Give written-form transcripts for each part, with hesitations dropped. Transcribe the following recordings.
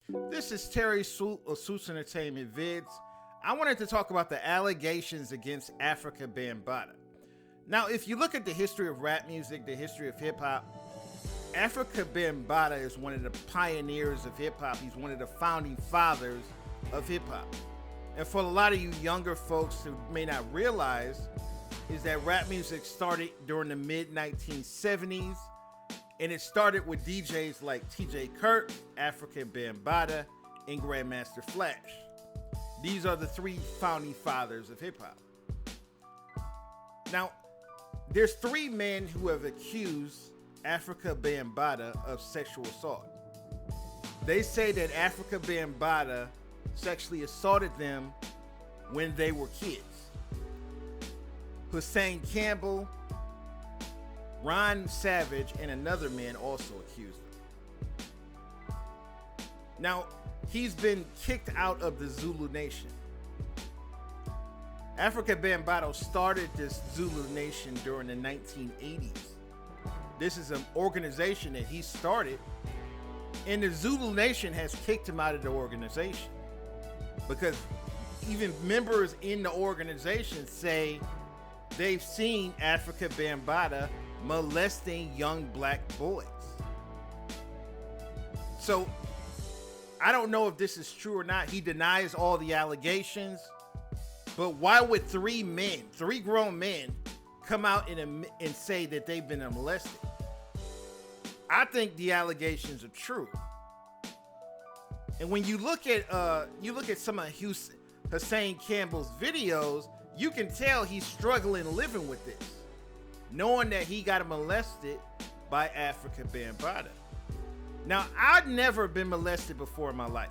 This is Terry Swoop of Swoops Entertainment Vids. I wanted to talk about the allegations against Afrika Bambaataa. Now, if you look at the history of rap music, the history of hip-hop, Afrika Bambaataa is one of the pioneers of hip-hop. He's one of the founding fathers of hip-hop. And for a lot of you younger folks who may not realize, is that rap music started during the mid-1970s, and it started with DJs like TJ Kirk, Afrika Bambaataa, and Grandmaster Flash. These are the three founding fathers of hip-hop. Now, there's three men who have accused Afrika Bambaataa of sexual assault. They say that Afrika Bambaataa sexually assaulted them when they were kids. Hussein Campbell, Ron Savage, and another man also accused him. Now, he's been kicked out of the Zulu Nation. Afrika Bambaataa started this Zulu Nation during the 1980s. This is an organization that he started, and the Zulu Nation has kicked him out of the organization because even members in the organization say they've seen Afrika Bambaataa molesting young black boys. So I don't know if this is true or not. He denies all the allegations, but why would three grown men, come out and say that they've been molested? I think the allegations are true. And when you look at some of Hussein Campbell's videos, you can tell he's struggling living with this, knowing that he got molested by Afrika Bambaataa. Now, I've never been molested before in my life.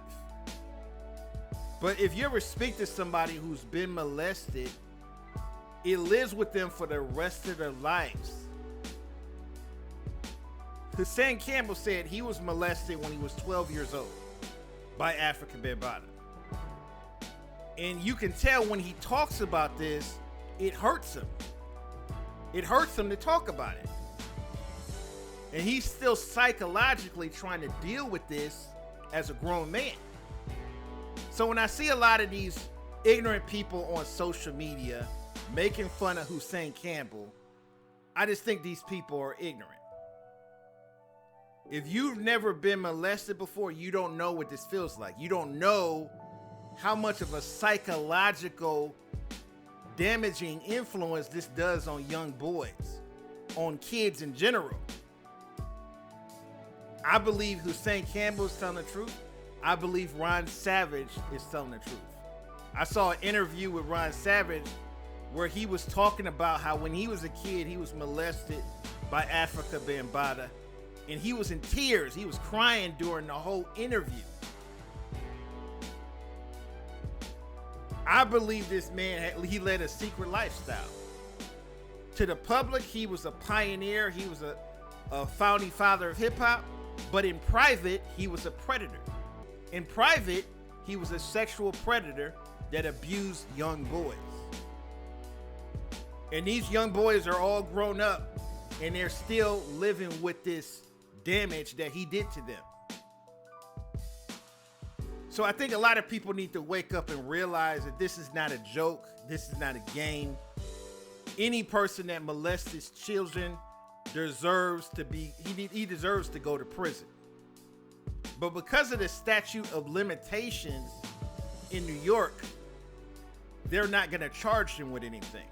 But if you ever speak to somebody who's been molested, it lives with them for the rest of their lives. Hussein Campbell said he was molested when he was 12 years old by Afrika Bambaataa. And you can tell when he talks about this, it hurts him. It hurts him to talk about it. And he's still psychologically trying to deal with this as a grown man. So when I see a lot of these ignorant people on social media making fun of Hussein Campbell, I just think these people are ignorant. If you've never been molested before, you don't know what this feels like. You don't know how much of a psychological damaging influence this does on young boys, on kids in general. I believe Hussein Campbell is telling the truth. I believe Ron Savage is telling the truth. I saw an interview with Ron Savage where he was talking about how when he was a kid, he was molested by Afrika Bambaataa, and he was in tears. He was crying during the whole interview. I believe this man, he led a secret lifestyle. To the public, he was a pioneer. He was a founding father of hip-hop. But in private, he was a predator. In private, he was a sexual predator that abused young boys. And these young boys are all grown up, and they're still living with this damage that he did to them. So I think a lot of people need to wake up and realize that this is not a joke. This is not a game. Any person that molests his children deserves to be, he deserves to go to prison. But because of the statute of limitations in New York, they're not going to charge him with anything.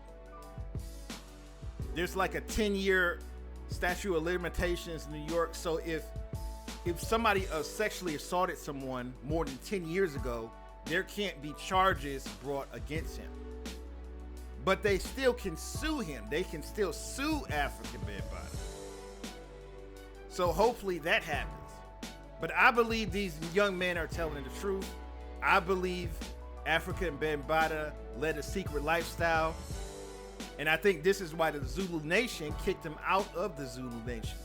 There's like a 10-year statute of limitations in New York. So if somebody sexually assaulted someone more than 10 years ago, there can't be charges brought against him. But they still can sue him. They can still sue Afrika Bambaataa. So hopefully that happens. But I believe these young men are telling the truth. I believe Afrika Bambaataa led a secret lifestyle. And I think this is why the Zulu Nation kicked him out of the Zulu Nation.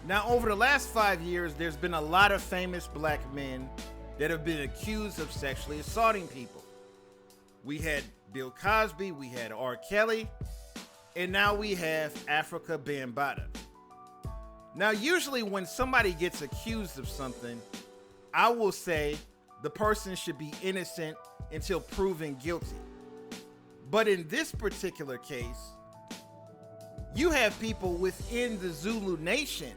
Now, over the last 5 years, there's been a lot of famous black men that have been accused of sexually assaulting people. We had Bill Cosby, we had R. Kelly, and now we have Afrika Bambaataa. Now, usually when somebody gets accused of something, I will say the person should be innocent until proven guilty. But in this particular case, you have people within the Zulu nation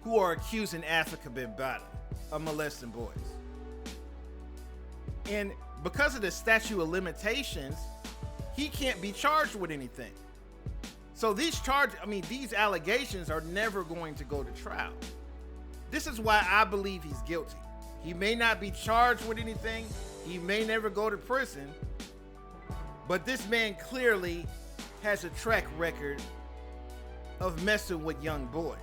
who are accusing Afrika Bambaataa of molesting boys. And because of the statute of limitations, he can't be charged with anything. So these allegations are never going to go to trial. This is why I believe he's guilty. He may not be charged with anything. He may never go to prison. But this man clearly has a track record of messing with young boys.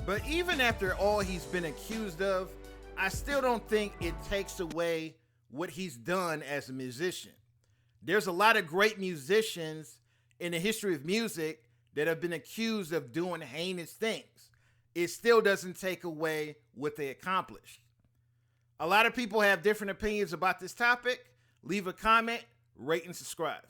But even after all he's been accused of, I still don't think it takes away what he's done as a musician. There's a lot of great musicians in the history of music that have been accused of doing heinous things. It still doesn't take away what they accomplished. A lot of people have different opinions about this topic. Leave a comment, rate, and subscribe.